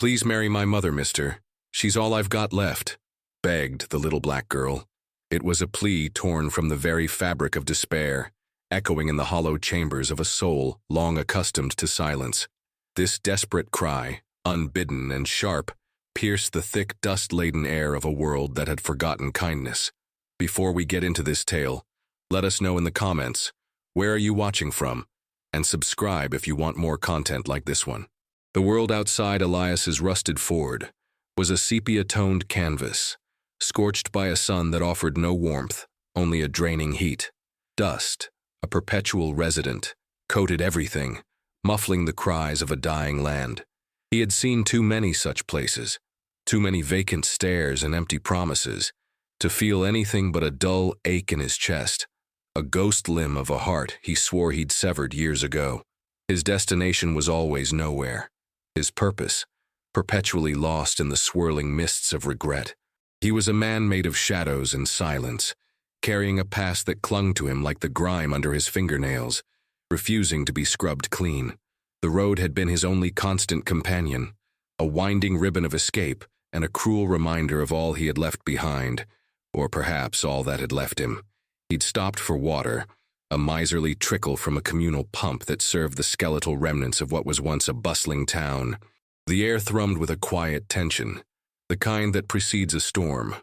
"Please marry my mother, mister. She's all I've got left," begged the little black girl. It was a plea torn from the very fabric of despair, echoing in the hollow chambers of a soul long accustomed to silence. This desperate cry, unbidden and sharp, pierced the thick, dust-laden air of a world that had forgotten kindness. Before we get into this tale, let us know in the comments, where are you watching from? And subscribe if you want more content like this one. The world outside Elias's rusted Ford was a sepia-toned canvas, scorched by a sun that offered no warmth, only a draining heat. Dust, a perpetual resident, coated everything, muffling the cries of a dying land. He had seen too many such places, too many vacant stares and empty promises, to feel anything but a dull ache in his chest, a ghost limb of a heart he swore he'd severed years ago. His destination was always nowhere, his purpose, perpetually lost in the swirling mists of regret. He was a man made of shadows and silence, carrying a past that clung to him like the grime under his fingernails, refusing to be scrubbed clean. The road had been his only constant companion, a winding ribbon of escape and a cruel reminder of all he had left behind, or perhaps all that had left him. He'd stopped for water, a miserly trickle from a communal pump that served the skeletal remnants of what was once a bustling town. The air thrummed with a quiet tension, the kind that precedes a storm,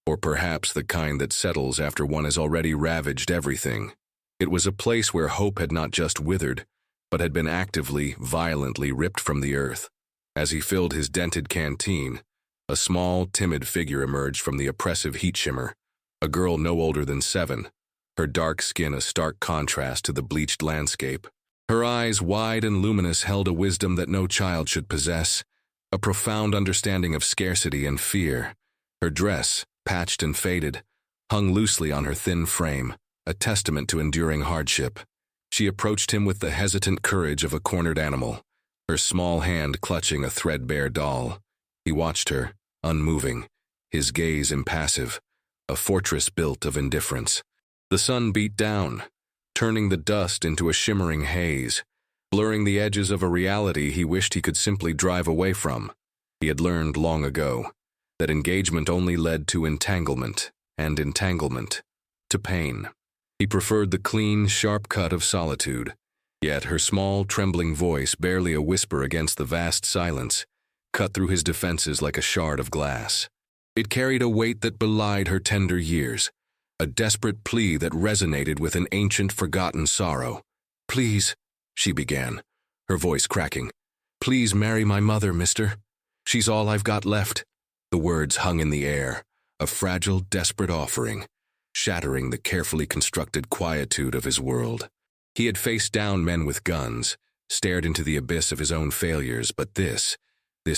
or perhaps the kind that settles after one has already ravaged everything. It was a place where hope had not just withered, but had been actively, violently ripped from the earth. As he filled his dented canteen, a small, timid figure emerged from the oppressive heat shimmer, a girl no older than 7, her dark skin a stark contrast to the bleached landscape. Her eyes, wide and luminous, held a wisdom that no child should possess, a profound understanding of scarcity and fear. Her dress, patched and faded, hung loosely on her thin frame, a testament to enduring hardship. She approached him with the hesitant courage of a cornered animal, her small hand clutching a threadbare doll. He watched her, unmoving, his gaze impassive, a fortress built of indifference. The sun beat down, turning the dust into a shimmering haze, blurring the edges of a reality he wished he could simply drive away from. He had learned long ago that engagement only led to entanglement, and entanglement to pain. He preferred the clean, sharp cut of solitude, yet her small, trembling voice, barely a whisper against the vast silence, cut through his defenses like a shard of glass. It carried a weight that belied her tender years, a desperate plea that resonated with an ancient, forgotten sorrow. "Please," she began, her voice cracking, "please marry my mother, mister. She's all I've got left." The words hung in the air, a fragile, desperate offering, shattering the carefully constructed quietude of his world. He had faced down men with guns, stared into the abyss of his own failures, but this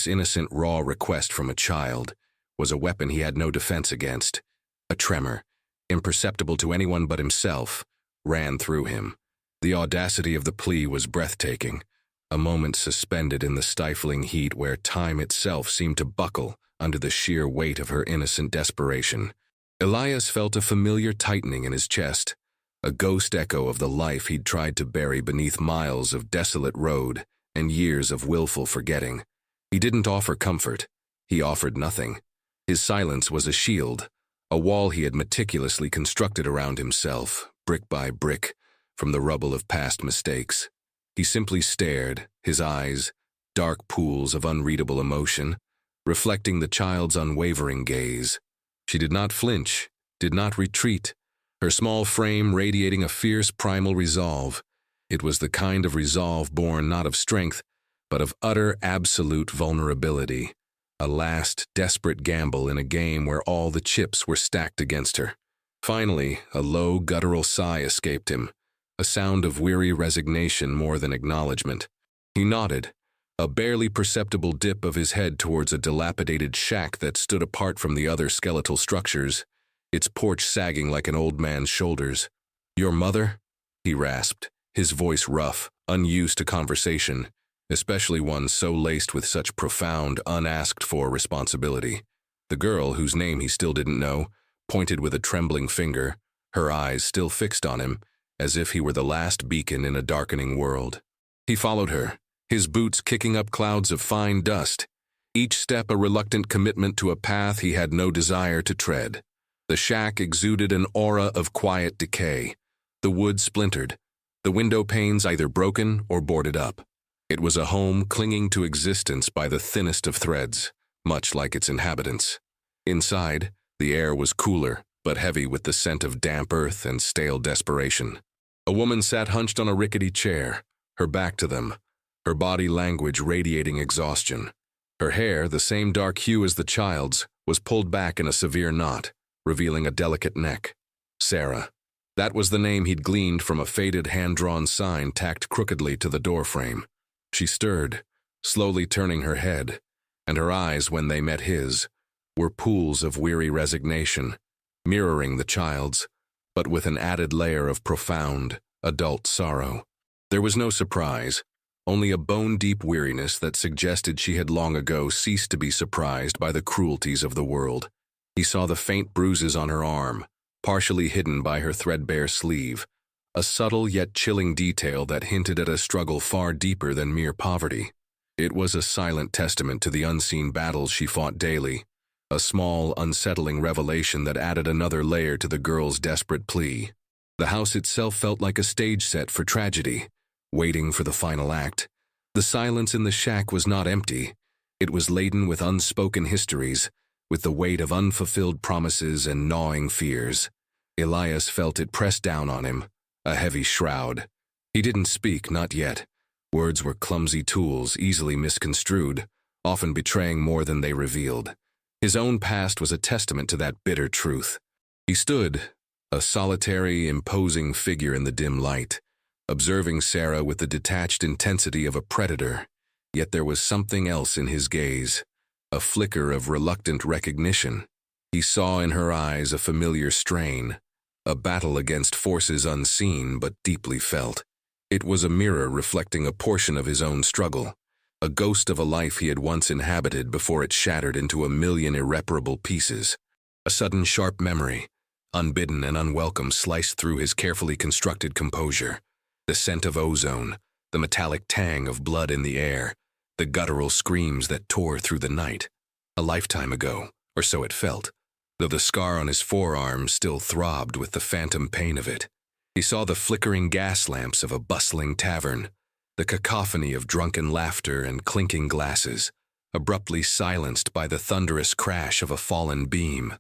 innocent, raw request from a child, was a weapon he had no defense against. A tremor, imperceptible to anyone but himself, ran through him. The audacity of the plea was breathtaking, a moment suspended in the stifling heat where time itself seemed to buckle under the sheer weight of her innocent desperation. Elias felt a familiar tightening in his chest, a ghost echo of the life he'd tried to bury beneath miles of desolate road and years of willful forgetting. He didn't offer comfort. He offered nothing. His silence was a shield, a wall he had meticulously constructed around himself, brick by brick, from the rubble of past mistakes. He simply stared, his eyes, dark pools of unreadable emotion, reflecting the child's unwavering gaze. She did not flinch, did not retreat, her small frame radiating a fierce primal resolve. It was the kind of resolve born not of strength, but of utter, absolute vulnerability, a last, desperate gamble in a game where all the chips were stacked against her. Finally, a low, guttural sigh escaped him, a sound of weary resignation more than acknowledgement. He nodded, a barely perceptible dip of his head towards a dilapidated shack that stood apart from the other skeletal structures, its porch sagging like an old man's shoulders. "Your mother?" he rasped, his voice rough, unused to conversation, especially one so laced with such profound, unasked-for responsibility. The girl, whose name he still didn't know, pointed with a trembling finger, her eyes still fixed on him, as if he were the last beacon in a darkening world. He followed her, his boots kicking up clouds of fine dust, each step a reluctant commitment to a path he had no desire to tread. The shack exuded an aura of quiet decay. The wood splintered, the window panes either broken or boarded up. It was a home clinging to existence by the thinnest of threads, much like its inhabitants. Inside, the air was cooler, but heavy with the scent of damp earth and stale desperation. A woman sat hunched on a rickety chair, her back to them, her body language radiating exhaustion. Her hair, the same dark hue as the child's, was pulled back in a severe knot, revealing a delicate neck. Sarah. That was the name he'd gleaned from a faded hand-drawn sign tacked crookedly to the doorframe. She stirred, slowly turning her head, and her eyes, when they met his, were pools of weary resignation, mirroring the child's, but with an added layer of profound, adult sorrow. There was no surprise, only a bone-deep weariness that suggested she had long ago ceased to be surprised by the cruelties of the world. He saw the faint bruises on her arm, partially hidden by her threadbare sleeve, a subtle yet chilling detail that hinted at a struggle far deeper than mere poverty. It was a silent testament to the unseen battles she fought daily, a small, unsettling revelation that added another layer to the girl's desperate plea. The house itself felt like a stage set for tragedy, waiting for the final act. The silence in the shack was not empty. It was laden with unspoken histories, with the weight of unfulfilled promises and gnawing fears. Elias felt it pressed down on him, a heavy shroud. He didn't speak, not yet. Words were clumsy tools, easily misconstrued, often betraying more than they revealed. His own past was a testament to that bitter truth. He stood, a solitary, imposing figure in the dim light, observing Sarah with the detached intensity of a predator. Yet there was something else in his gaze, a flicker of reluctant recognition. He saw in her eyes a familiar strain, a battle against forces unseen but deeply felt. It was a mirror reflecting a portion of his own struggle, a ghost of a life he had once inhabited before it shattered into a million irreparable pieces. A sudden sharp memory, unbidden and unwelcome, sliced through his carefully constructed composure. The scent of ozone, the metallic tang of blood in the air, the guttural screams that tore through the night. A lifetime ago, or so it felt, though the scar on his forearm still throbbed with the phantom pain of it. He saw the flickering gas lamps of a bustling tavern, the cacophony of drunken laughter and clinking glasses, abruptly silenced by the thunderous crash of a fallen beam.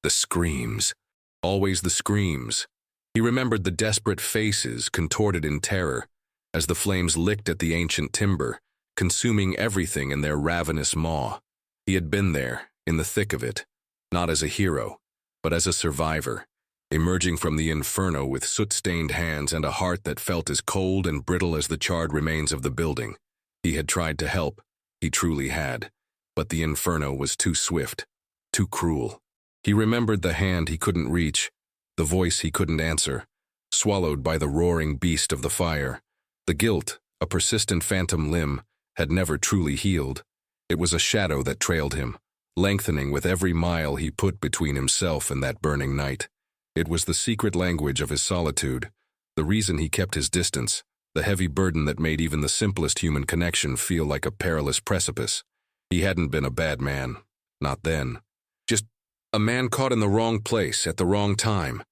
The screams. Always the screams. He remembered the desperate faces contorted in terror as the flames licked at the ancient timber, consuming everything in their ravenous maw. He had been there, in the thick of it, not as a hero, but as a survivor, emerging from the inferno with soot-stained hands and a heart that felt as cold and brittle as the charred remains of the building. He had tried to help, he truly had, but the inferno was too swift, too cruel. He remembered the hand he couldn't reach, the voice he couldn't answer, swallowed by the roaring beast of the fire. The guilt, a persistent phantom limb, had never truly healed. It was a shadow that trailed him, lengthening with every mile he put between himself and that burning night. It was the secret language of his solitude, the reason he kept his distance, the heavy burden that made even the simplest human connection feel like a perilous precipice. He hadn't been a bad man, not then. Just a man caught in the wrong place at the wrong time,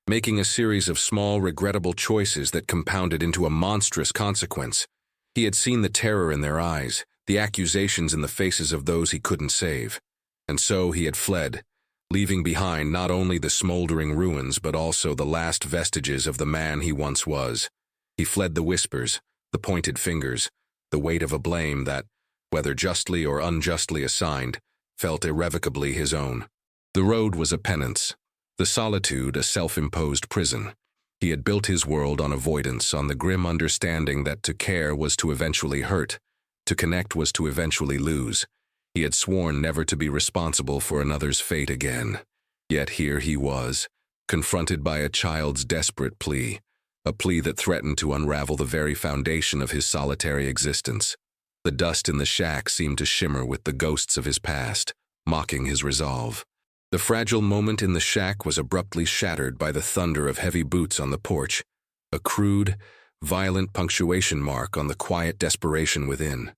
making a series of small, regrettable choices that compounded into a monstrous consequence. He had seen the terror in their eyes, the accusations in the faces of those he couldn't save. And so he had fled, leaving behind not only the smoldering ruins but also the last vestiges of the man he once was. He fled the whispers, the pointed fingers, the weight of a blame that, whether justly or unjustly assigned, felt irrevocably his own. The road was a penance, the solitude a self-imposed prison. He had built his world on avoidance, on the grim understanding that to care was to eventually hurt, to connect was to eventually lose. He had sworn never to be responsible for another's fate again. Yet here he was, confronted by a child's desperate plea, a plea that threatened to unravel the very foundation of his solitary existence. The dust in the shack seemed to shimmer with the ghosts of his past, mocking his resolve. The fragile moment in the shack was abruptly shattered by the thunder of heavy boots on the porch, a crude, violent punctuation mark on the quiet desperation within.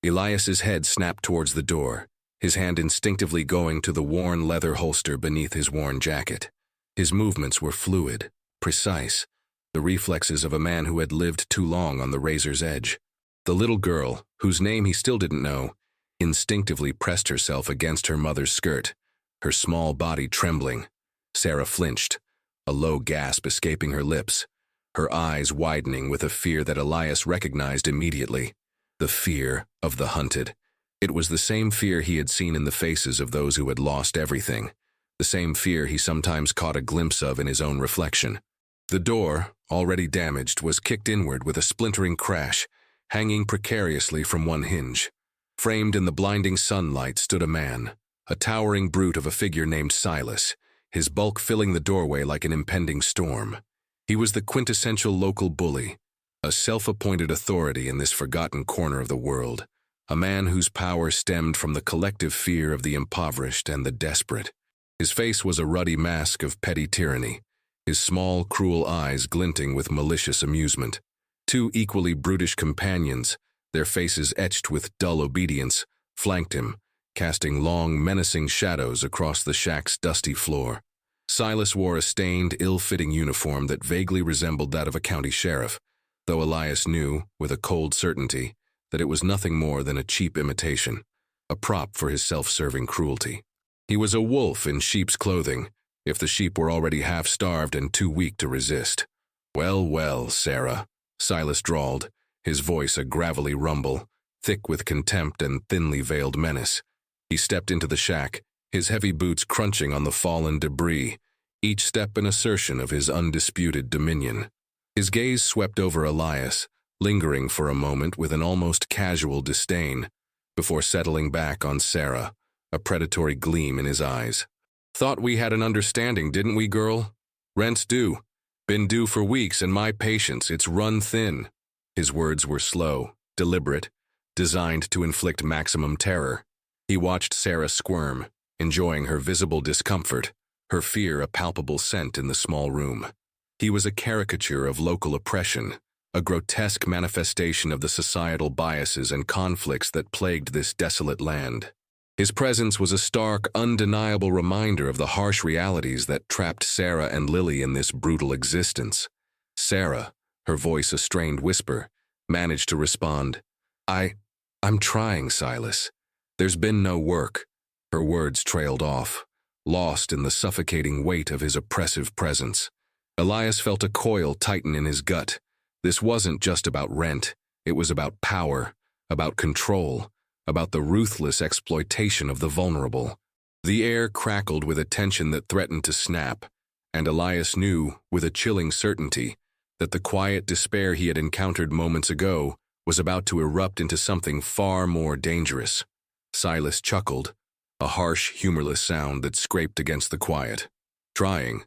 Elias's head snapped towards the door, his hand instinctively going to the worn leather holster beneath his worn jacket. His movements were fluid, precise, the reflexes of a man who had lived too long on the razor's edge. The little girl, whose name he still didn't know, instinctively pressed herself against her mother's skirt, her small body trembling. Sarah flinched, a low gasp escaping her lips, her eyes widening with a fear that Elias recognized immediately. The fear of the hunted. It was the same fear he had seen in the faces of those who had lost everything, the same fear he sometimes caught a glimpse of in his own reflection. The door, already damaged, was kicked inward with a splintering crash, hanging precariously from one hinge. Framed in the blinding sunlight stood a man, a towering brute of a figure named Silas, his bulk filling the doorway like an impending storm. He was the quintessential local bully, a self-appointed authority in this forgotten corner of the world, a man whose power stemmed from the collective fear of the impoverished and the desperate. His face was a ruddy mask of petty tyranny, his small, cruel eyes glinting with malicious amusement. Two equally brutish companions, their faces etched with dull obedience, flanked him, casting long, menacing shadows across the shack's dusty floor. Silas wore a stained, ill-fitting uniform that vaguely resembled that of a county sheriff, though Elias knew, with a cold certainty, that it was nothing more than a cheap imitation, a prop for his self-serving cruelty. He was a wolf in sheep's clothing, if the sheep were already half-starved and too weak to resist. "Well, well, Sarah," Silas drawled, his voice a gravelly rumble, thick with contempt and thinly veiled menace. He stepped into the shack, his heavy boots crunching on the fallen debris, each step an assertion of his undisputed dominion. His gaze swept over Elias, lingering for a moment with an almost casual disdain, before settling back on Sarah, a predatory gleam in his eyes. "Thought we had an understanding, didn't we, girl? Rent's due. Been due for weeks, and my patience, it's run thin." His words were slow, deliberate, designed to inflict maximum terror. He watched Sarah squirm, enjoying her visible discomfort, her fear a palpable scent in the small room. He was a caricature of local oppression, a grotesque manifestation of the societal biases and conflicts that plagued this desolate land. His presence was a stark, undeniable reminder of the harsh realities that trapped Sarah and Lily in this brutal existence. Sarah, her voice a strained whisper, managed to respond, I'm trying, Silas. There's been no work." Her words trailed off, lost in the suffocating weight of his oppressive presence. Elias felt a coil tighten in his gut. This wasn't just about rent. It was about power, about control, about the ruthless exploitation of the vulnerable. The air crackled with a tension that threatened to snap, and Elias knew, with a chilling certainty, that the quiet despair he had encountered moments ago was about to erupt into something far more dangerous. Silas chuckled, a harsh, humorless sound that scraped against the quiet. Trying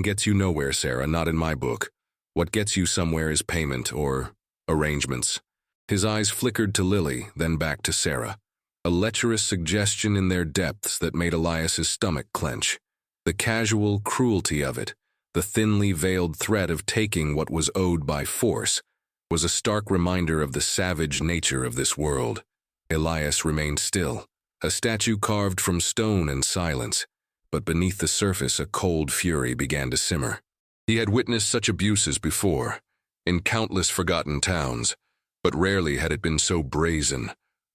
gets you nowhere, Sarah, not in my book. What gets you somewhere is payment or arrangements." His eyes flickered to Lily, then back to Sarah, a lecherous suggestion in their depths that made Elias's stomach clench. The casual cruelty of it, the thinly veiled threat of taking what was owed by force, was a stark reminder of the savage nature of this world. Elias remained still, a statue carved from stone and silence, but beneath the surface a cold fury began to simmer. He had witnessed such abuses before, in countless forgotten towns, but rarely had it been so brazen,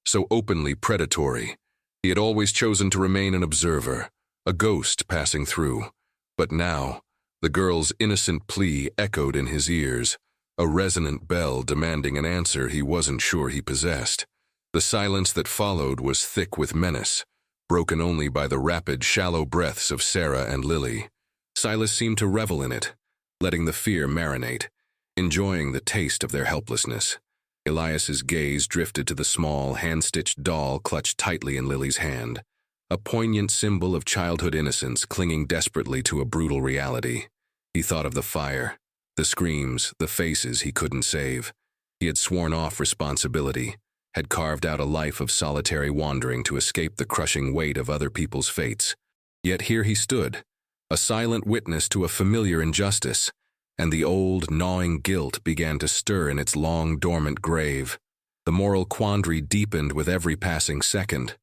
so openly predatory. He had always chosen to remain an observer, a ghost passing through. But now, the girl's innocent plea echoed in his ears, a resonant bell demanding an answer he wasn't sure he possessed. The silence that followed was thick with menace, broken only by the rapid, shallow breaths of Sarah and Lily. Silas seemed to revel in it, letting the fear marinate, enjoying the taste of their helplessness. Elias's gaze drifted to the small, hand-stitched doll clutched tightly in Lily's hand, a poignant symbol of childhood innocence clinging desperately to a brutal reality. He thought of the fire, the screams, the faces he couldn't save. He had sworn off responsibility, had carved out a life of solitary wandering to escape the crushing weight of other people's fates. Yet here he stood, a silent witness to a familiar injustice, and the old, gnawing guilt began to stir in its long, dormant grave. The moral quandary deepened with every passing second.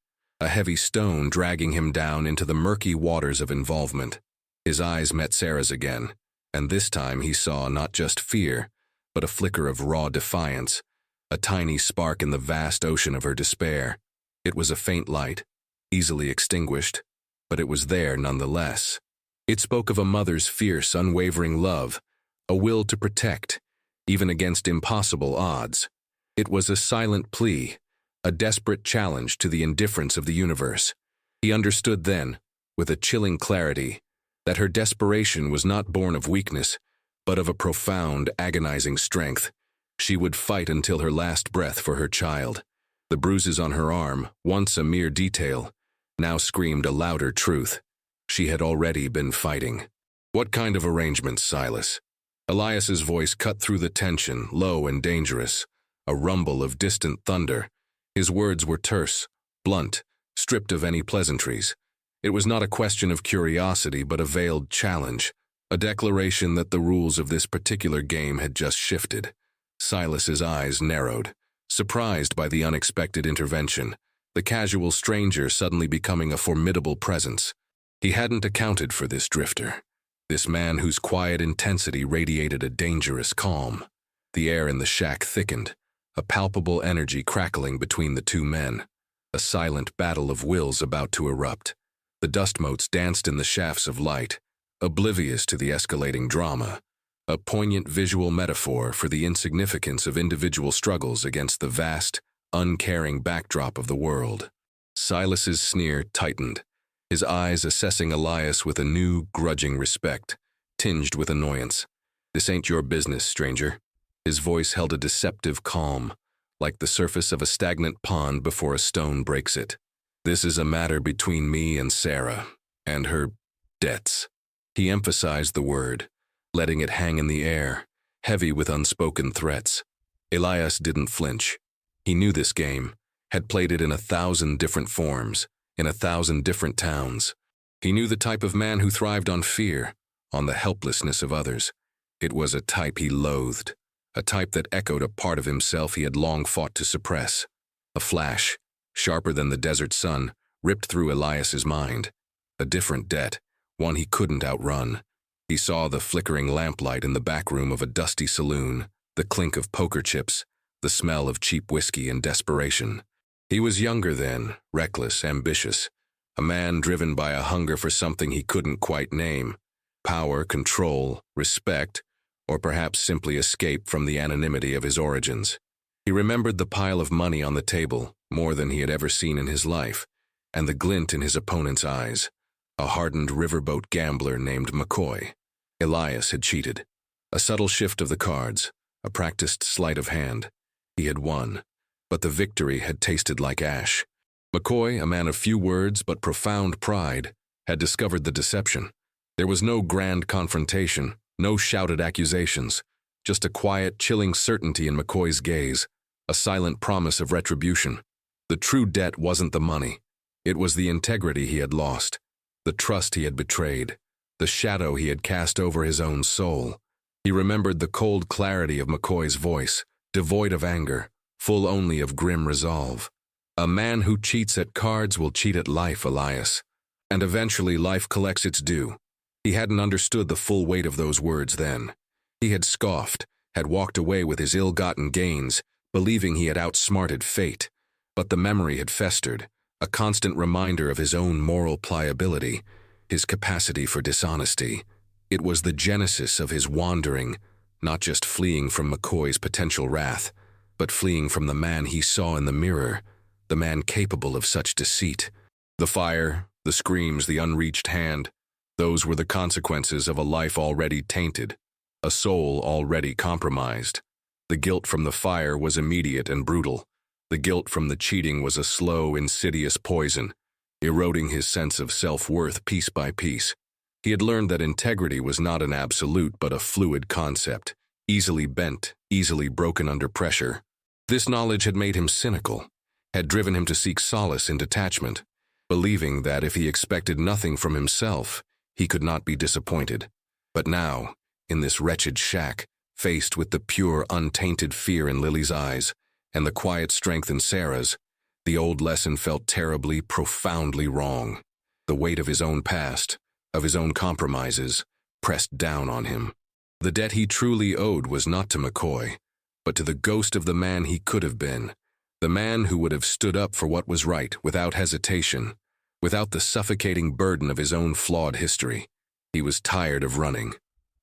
a heavy stone dragging him down into the murky waters of involvement. His eyes met Sarah's again, and this time he saw not just fear, but a flicker of raw defiance, a tiny spark in the vast ocean of her despair. It was a faint light, easily extinguished, but it was there nonetheless. It spoke of a mother's fierce, unwavering love, a will to protect, even against impossible odds. It was a silent plea, a desperate challenge to the indifference of the universe. He understood then, with a chilling clarity, that her desperation was not born of weakness, but of a profound, agonizing strength. She would fight until her last breath for her child. The bruises on her arm, once a mere detail, now screamed a louder truth. She had already been fighting. "What kind of arrangements, Silas?" Elias's voice cut through the tension, low and dangerous, a rumble of distant thunder. His words were terse, blunt, stripped of any pleasantries. It was not a question of curiosity, but a veiled challenge, a declaration that the rules of this particular game had just shifted. Silas's eyes narrowed, surprised by the unexpected intervention, the casual stranger suddenly becoming a formidable presence. He hadn't accounted for this drifter, this man whose quiet intensity radiated a dangerous calm. The air in the shack thickened, a palpable energy crackling between the two men, a silent battle of wills about to erupt. The dust motes danced in the shafts of light, oblivious to the escalating drama, a poignant visual metaphor for the insignificance of individual struggles against the vast, uncaring backdrop of the world. Silas's sneer tightened, his eyes assessing Elias with a new, grudging respect, tinged with annoyance. "This ain't your business, stranger." His voice held a deceptive calm, like the surface of a stagnant pond before a stone breaks it. "This is a matter between me and Sarah, and her debts." He emphasized the word, letting it hang in the air, heavy with unspoken threats. Elias didn't flinch. He knew this game, had played it in 1,000 different forms, in 1,000 different towns. He knew the type of man who thrived on fear, on the helplessness of others. It was a type he loathed, a type that echoed a part of himself he had long fought to suppress. A flash, sharper than the desert sun, ripped through Elias's mind. A different debt, one he couldn't outrun. He saw the flickering lamplight in the back room of a dusty saloon, the clink of poker chips, the smell of cheap whiskey and desperation. He was younger then, reckless, ambitious, a man driven by a hunger for something he couldn't quite name. Power, control, respect, or perhaps simply escape from the anonymity of his origins. He remembered the pile of money on the table, more than he had ever seen in his life, and the glint in his opponent's eyes. A hardened riverboat gambler named McCoy. Elias had cheated. A subtle shift of the cards, a practiced sleight of hand. He had won, but the victory had tasted like ash. McCoy, a man of few words but profound pride, had discovered the deception. There was no grand confrontation, no shouted accusations, just a quiet, chilling certainty in McCoy's gaze, a silent promise of retribution. The true debt wasn't the money. It was the integrity he had lost, the trust he had betrayed, the shadow he had cast over his own soul. He remembered the cold clarity of McCoy's voice, devoid of anger, full only of grim resolve. "A man who cheats at cards will cheat at life, Elias. And eventually life collects its due." He hadn't understood the full weight of those words then. He had scoffed, had walked away with his ill-gotten gains, believing he had outsmarted fate. But the memory had festered, a constant reminder of his own moral pliability, his capacity for dishonesty. It was the genesis of his wandering, not just fleeing from McCoy's potential wrath, but fleeing from the man he saw in the mirror, the man capable of such deceit. The fire, the screams, the unreached hand, those were the consequences of a life already tainted, a soul already compromised. The guilt from the fire was immediate and brutal. The guilt from the cheating was a slow, insidious poison, eroding his sense of self-worth piece by piece. He had learned that integrity was not an absolute but a fluid concept, easily bent, easily broken under pressure. This knowledge had made him cynical, had driven him to seek solace in detachment, believing that if he expected nothing from himself, he could not be disappointed. But now, in this wretched shack, faced with the pure, untainted fear in Lily's eyes and the quiet strength in Sarah's, The old lesson felt terribly, profoundly wrong. The weight of his own past, of his own compromises, pressed down on him. The debt he truly owed was not to McCoy, but to the ghost of the man he could have been, the man who would have stood up for what was right without hesitation, without the suffocating burden of his own flawed history. He was tired of running.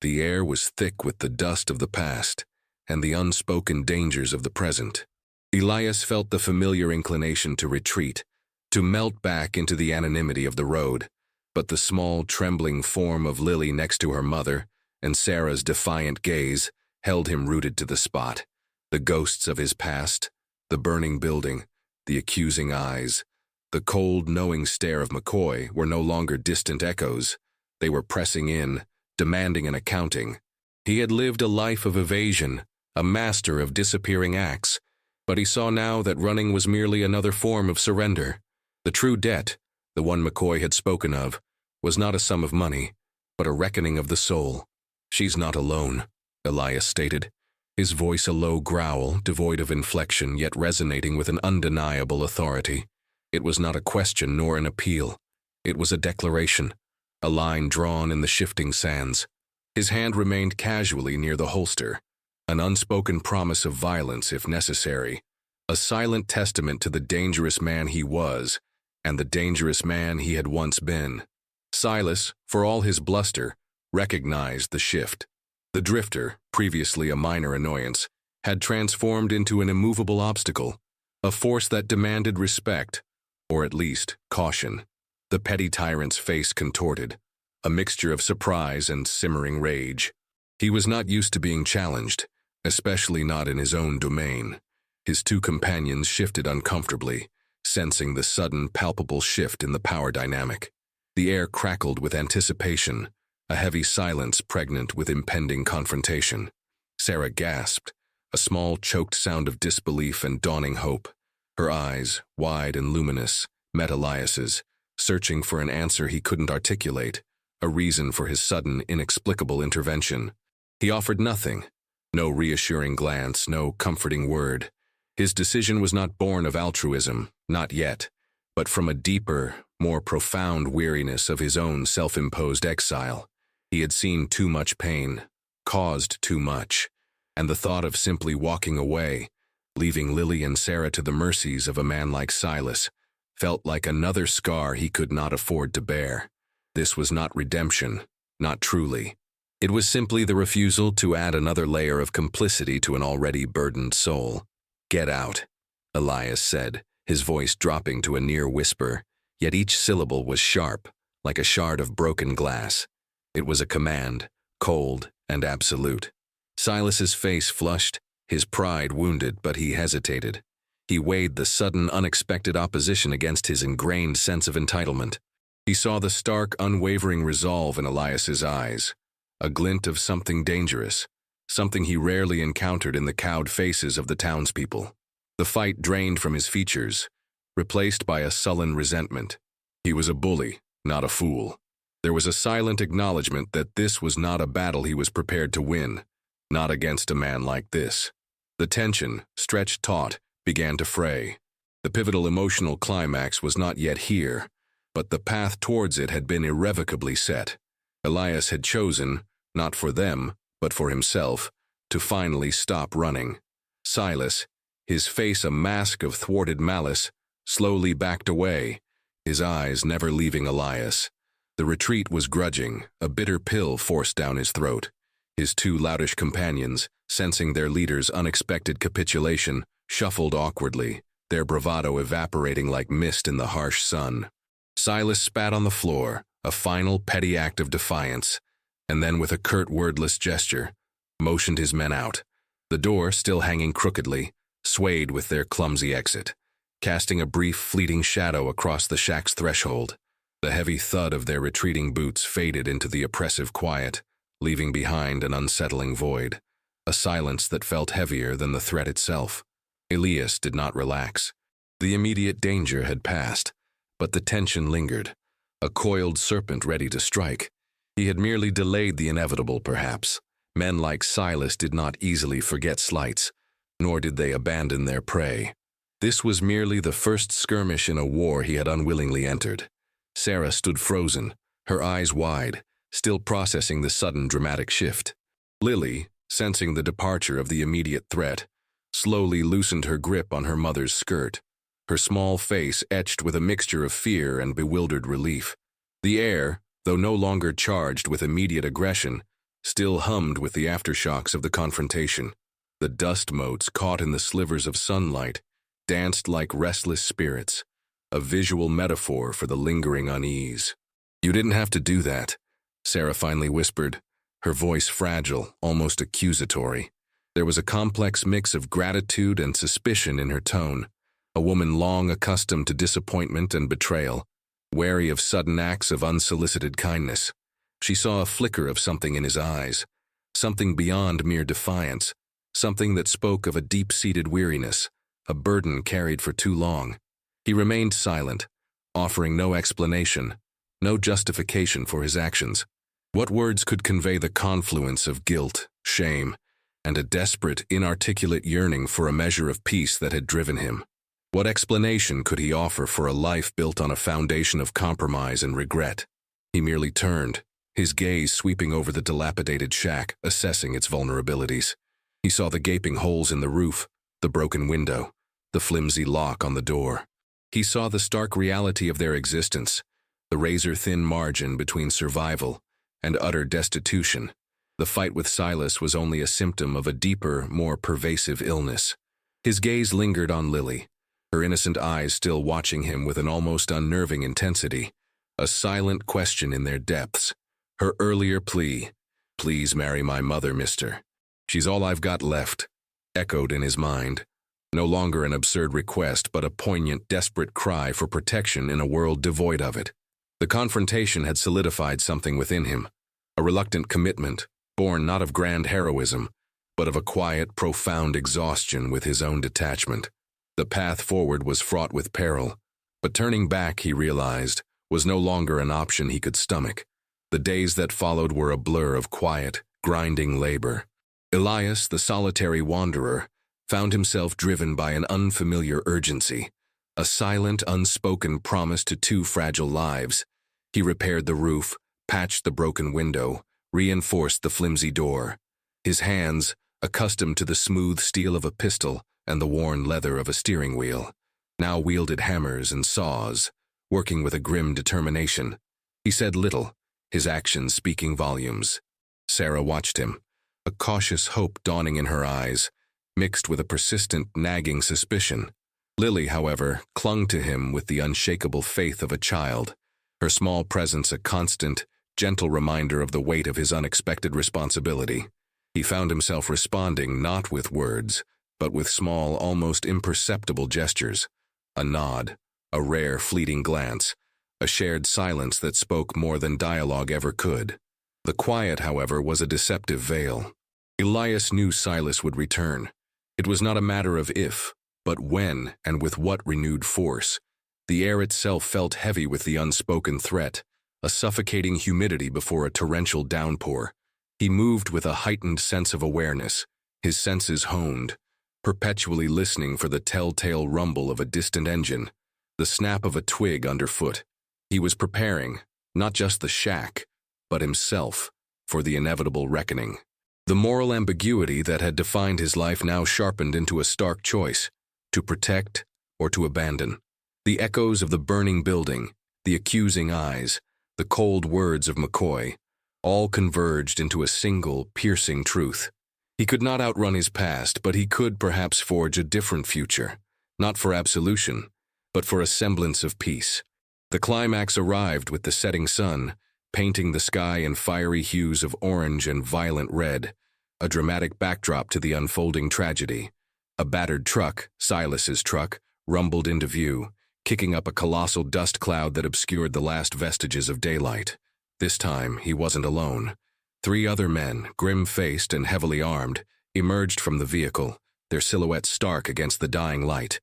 The air was thick with the dust of the past and the unspoken dangers of the present. Elias felt the familiar inclination to retreat, to melt back into the anonymity of the road, but the small, trembling form of Lily next to her mother and Sarah's defiant gaze held him rooted to the spot. The ghosts of his past, the burning building, the accusing eyes, the cold, knowing stare of McCoy were no longer distant echoes. They were pressing in, demanding an accounting. He had lived a life of evasion, a master of disappearing acts, but he saw now that running was merely another form of surrender. The true debt, the one McCoy had spoken of, was not a sum of money, but a reckoning of the soul. "She's not alone," Elias stated, his voice a low growl, devoid of inflection, yet resonating with an undeniable authority. It was not a question nor an appeal. It was a declaration, a line drawn in the shifting sands. His hand remained casually near the holster, an unspoken promise of violence if necessary, a silent testament to the dangerous man he was and the dangerous man he had once been. Silas, for all his bluster, recognized the shift. The drifter, previously a minor annoyance, had transformed into an immovable obstacle, a force that demanded respect, or at least caution. The petty tyrant's face contorted, a mixture of surprise and simmering rage. He was not used to being challenged, especially not in his own domain. His two companions shifted uncomfortably, sensing the sudden, palpable shift in the power dynamic. The air crackled with anticipation, a heavy silence pregnant with impending confrontation. Sarah gasped, a small, choked sound of disbelief and dawning hope. Her eyes, wide and luminous, met Elias's, searching for an answer he couldn't articulate, a reason for his sudden, inexplicable intervention. He offered nothing, no reassuring glance, no comforting word. His decision was not born of altruism, not yet, but from a deeper, more profound weariness of his own self-imposed exile. He had seen too much pain, caused too much, and the thought of simply walking away, leaving Lily and Sarah to the mercies of a man like Silas, felt like another scar he could not afford to bear. This was not redemption, not truly. It was simply the refusal to add another layer of complicity to an already burdened soul. "Get out," Elias said, his voice dropping to a near whisper, yet each syllable was sharp, like a shard of broken glass. It was a command, cold and absolute. Silas's face flushed, his pride wounded, but he hesitated. He weighed the sudden, unexpected opposition against his ingrained sense of entitlement. He saw the stark, unwavering resolve in Elias's eyes, a glint of something dangerous, something he rarely encountered in the cowed faces of the townspeople. The fight drained from his features, replaced by a sullen resentment. He was a bully, not a fool. There was a silent acknowledgement that this was not a battle he was prepared to win, not against a man like this. The tension, stretched taut, began to fray. The pivotal emotional climax was not yet here, but the path towards it had been irrevocably set. Elias had chosen, not for them, but for himself, to finally stop running. Silas, his face a mask of thwarted malice, slowly backed away, his eyes never leaving Elias. The retreat was grudging, a bitter pill forced down his throat. His two loutish companions, sensing their leader's unexpected capitulation, shuffled awkwardly, their bravado evaporating like mist in the harsh sun. Silas spat on the floor, a final petty act of defiance, and then with a curt wordless gesture, motioned his men out. The door, still hanging crookedly, swayed with their clumsy exit, casting a brief, fleeting shadow across the shack's threshold. The heavy thud of their retreating boots faded into the oppressive quiet, leaving behind an unsettling void, a silence that felt heavier than the threat itself. Elias did not relax. The immediate danger had passed, but the tension lingered, a coiled serpent ready to strike. He had merely delayed the inevitable, perhaps. Men like Silas did not easily forget slights, nor did they abandon their prey. This was merely the first skirmish in a war he had unwillingly entered. Sarah stood frozen, her eyes wide, still processing the sudden dramatic shift. Lily, sensing the departure of the immediate threat, slowly loosened her grip on her mother's skirt, her small face etched with a mixture of fear and bewildered relief. The air, though no longer charged with immediate aggression, still hummed with the aftershocks of the confrontation. The dust motes caught in the slivers of sunlight danced like restless spirits, a visual metaphor for the lingering unease. "You didn't have to do that," Sarah finally whispered, her voice fragile, almost accusatory. There was a complex mix of gratitude and suspicion in her tone, a woman long accustomed to disappointment and betrayal, wary of sudden acts of unsolicited kindness. She saw a flicker of something in his eyes, something beyond mere defiance, something that spoke of a deep-seated weariness, a burden carried for too long. He remained silent, offering no explanation, no justification for his actions. What words could convey the confluence of guilt, shame, and a desperate, inarticulate yearning for a measure of peace that had driven him? What explanation could he offer for a life built on a foundation of compromise and regret? He merely turned, his gaze sweeping over the dilapidated shack, assessing its vulnerabilities. He saw the gaping holes in the roof, the broken window, the flimsy lock on the door. He saw the stark reality of their existence, the razor-thin margin between survival and utter destitution. The fight with Silas was only a symptom of a deeper, more pervasive illness. His gaze lingered on Lily, her innocent eyes still watching him with an almost unnerving intensity, a silent question in their depths. Her earlier plea, "Please marry my mother, mister. She's all I've got left," echoed in his mind. No longer an absurd request, but a poignant, desperate cry for protection in a world devoid of it. The confrontation had solidified something within him, a reluctant commitment, born not of grand heroism, but of a quiet, profound exhaustion with his own detachment. The path forward was fraught with peril, but turning back, he realized, was no longer an option he could stomach. The days that followed were a blur of quiet, grinding labor. Elias, the solitary wanderer, found himself driven by an unfamiliar urgency, a silent, unspoken promise to two fragile lives. He repaired the roof, patched the broken window, reinforced the flimsy door. His hands, accustomed to the smooth steel of a pistol and the worn leather of a steering wheel, now wielded hammers and saws, working with a grim determination. He said little, his actions speaking volumes. Sarah watched him, a cautious hope dawning in her eyes, mixed with a persistent, nagging suspicion. Lily, however, clung to him with the unshakable faith of a child, her small presence a constant, gentle reminder of the weight of his unexpected responsibility. He found himself responding not with words, but with small, almost imperceptible gestures, a nod, a rare, fleeting glance, a shared silence that spoke more than dialogue ever could. The quiet, however, was a deceptive veil. Elias knew Silas would return. It was not a matter of if, but when and with what renewed force. The air itself felt heavy with the unspoken threat, a suffocating humidity before a torrential downpour. He moved with a heightened sense of awareness, his senses honed, perpetually listening for the telltale rumble of a distant engine, the snap of a twig underfoot. He was preparing, not just the shack, but himself, for the inevitable reckoning. The moral ambiguity that had defined his life now sharpened into a stark choice, to protect or to abandon. The echoes of the burning building, the accusing eyes, the cold words of McCoy, all converged into a single, piercing truth. He could not outrun his past, but he could perhaps forge a different future, not for absolution, but for a semblance of peace. The climax arrived with the setting sun, painting the sky in fiery hues of orange and violent red, a dramatic backdrop to the unfolding tragedy. A battered truck, Silas's truck, rumbled into view, kicking up a colossal dust cloud that obscured the last vestiges of daylight. This time, he wasn't alone. 3 other men, grim-faced and heavily armed, emerged from the vehicle, their silhouettes stark against the dying light.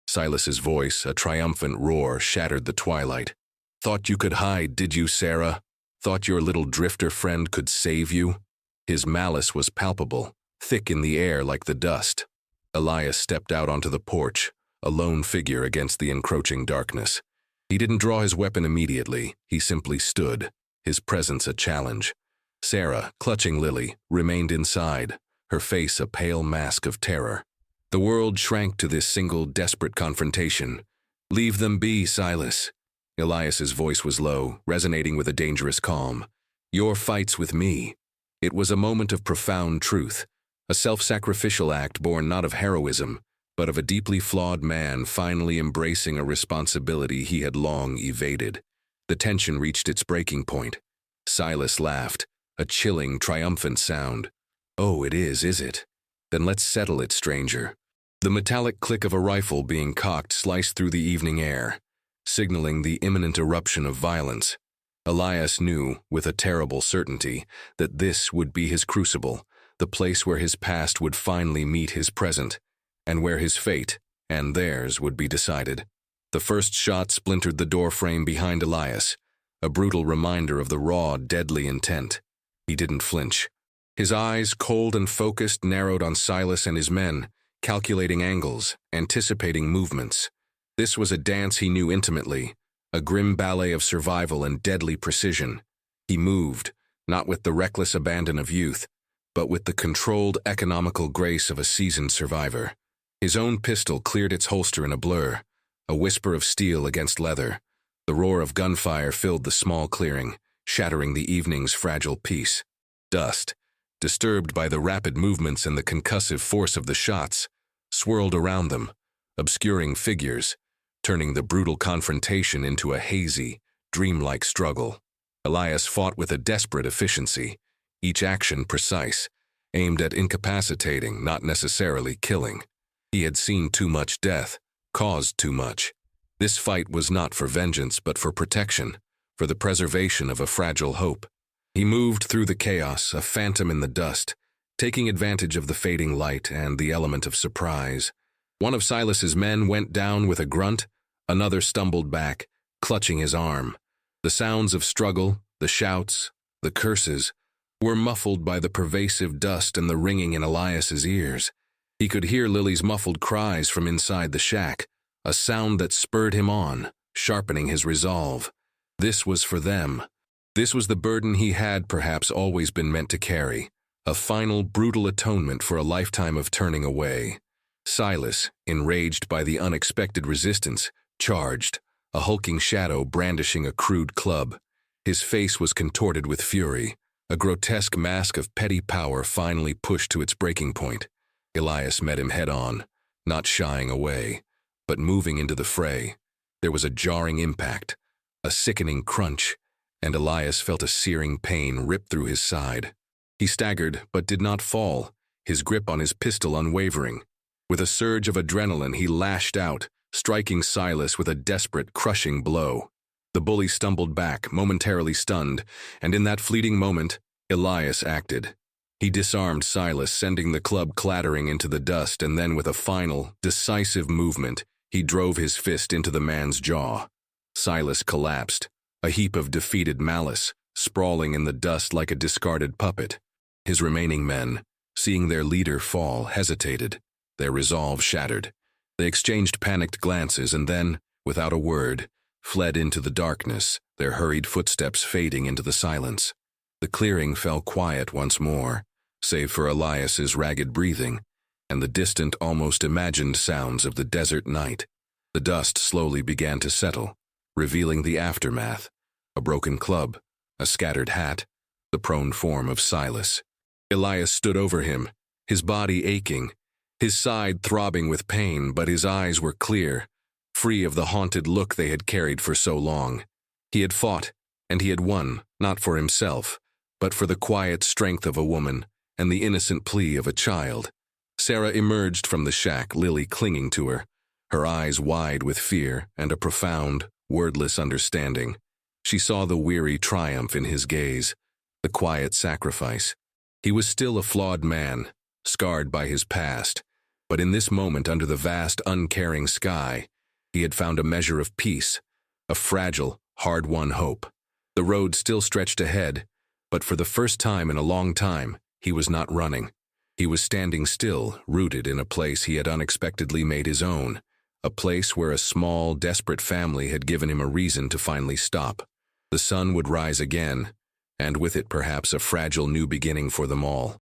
Silas's voice, a triumphant roar, shattered the twilight. "Thought you could hide, did you, Sarah? Thought your little drifter friend could save you?" His malice was palpable, thick in the air like the dust. Elias stepped out onto the porch, a lone figure against the encroaching darkness. He didn't draw his weapon immediately, he simply stood, his presence a challenge. Sarah, clutching Lily, remained inside, her face a pale mask of terror. The world shrank to this single desperate confrontation. "Leave them be, Silas." Elias's voice was low, resonating with a dangerous calm. "Your fight's with me." It was a moment of profound truth, a self-sacrificial act born not of heroism, but of a deeply flawed man finally embracing a responsibility he had long evaded. The tension reached its breaking point. Silas laughed, a chilling, triumphant sound. "Oh, it is it? Then let's settle it, stranger." The metallic click of a rifle being cocked sliced through the evening air, signaling the imminent eruption of violence. Elias knew, with a terrible certainty, that this would be his crucible, the place where his past would finally meet his present, and where his fate, and theirs, would be decided. The first shot splintered the doorframe behind Elias, a brutal reminder of the raw, deadly intent. He didn't flinch. His eyes, cold and focused, narrowed on Silas and his men, calculating angles, anticipating movements. This was a dance he knew intimately, a grim ballet of survival and deadly precision. He moved, not with the reckless abandon of youth, but with the controlled, economical grace of a seasoned survivor. His own pistol cleared its holster in a blur, a whisper of steel against leather. The roar of gunfire filled the small clearing, shattering the evening's fragile peace. Dust, disturbed by the rapid movements and the concussive force of the shots, swirled around them, obscuring figures, turning the brutal confrontation into a hazy, dreamlike struggle. Elias fought with a desperate efficiency, each action precise, aimed at incapacitating, not necessarily killing. He had seen too much death, caused too much. This fight was not for vengeance but for protection, for the preservation of a fragile hope. He moved through the chaos, a phantom in the dust, taking advantage of the fading light and the element of surprise. One of Silas's men went down with a grunt, another stumbled back, clutching his arm. The sounds of struggle, the shouts, the curses, were muffled by the pervasive dust and the ringing in Elias's ears. He could hear Lily's muffled cries from inside the shack, a sound that spurred him on, sharpening his resolve. This was for them. This was the burden he had perhaps always been meant to carry, a final brutal atonement for a lifetime of turning away. Silas, enraged by the unexpected resistance, charged, a hulking shadow brandishing a crude club. His face was contorted with fury, a grotesque mask of petty power finally pushed to its breaking point. Elias met him head-on, not shying away, but moving into the fray. There was a jarring impact, a sickening crunch, and Elias felt a searing pain rip through his side. He staggered, but did not fall, his grip on his pistol unwavering. With a surge of adrenaline, he lashed out, striking Silas with a desperate, crushing blow. The bully stumbled back, momentarily stunned, and in that fleeting moment, Elias acted. He disarmed Silas, sending the club clattering into the dust, and then with a final, decisive movement, he drove his fist into the man's jaw. Silas collapsed, a heap of defeated malice, sprawling in the dust like a discarded puppet. His remaining men, seeing their leader fall, hesitated, their resolve shattered. They exchanged panicked glances and then, without a word, fled into the darkness, their hurried footsteps fading into the silence. The clearing fell quiet once more, save for Elias's ragged breathing and the distant, almost imagined sounds of the desert night. The dust slowly began to settle, revealing the aftermath, a broken club, a scattered hat, the prone form of Silas. Elias stood over him, his body aching, his side throbbing with pain, but his eyes were clear, free of the haunted look they had carried for so long. He had fought, and he had won, not for himself, but for the quiet strength of a woman and the innocent plea of a child. Sarah emerged from the shack, Lily clinging to her, her eyes wide with fear and a profound, wordless understanding. She saw the weary triumph in his gaze, the quiet sacrifice. He was still a flawed man, scarred by his past, but in this moment under the vast, uncaring sky, he had found a measure of peace, a fragile, hard-won hope. The road still stretched ahead, but for the first time in a long time, he was not running. He was standing still, rooted in a place he had unexpectedly made his own, a place where a small, desperate family had given him a reason to finally stop. The sun would rise again, and with it perhaps a fragile new beginning for them all.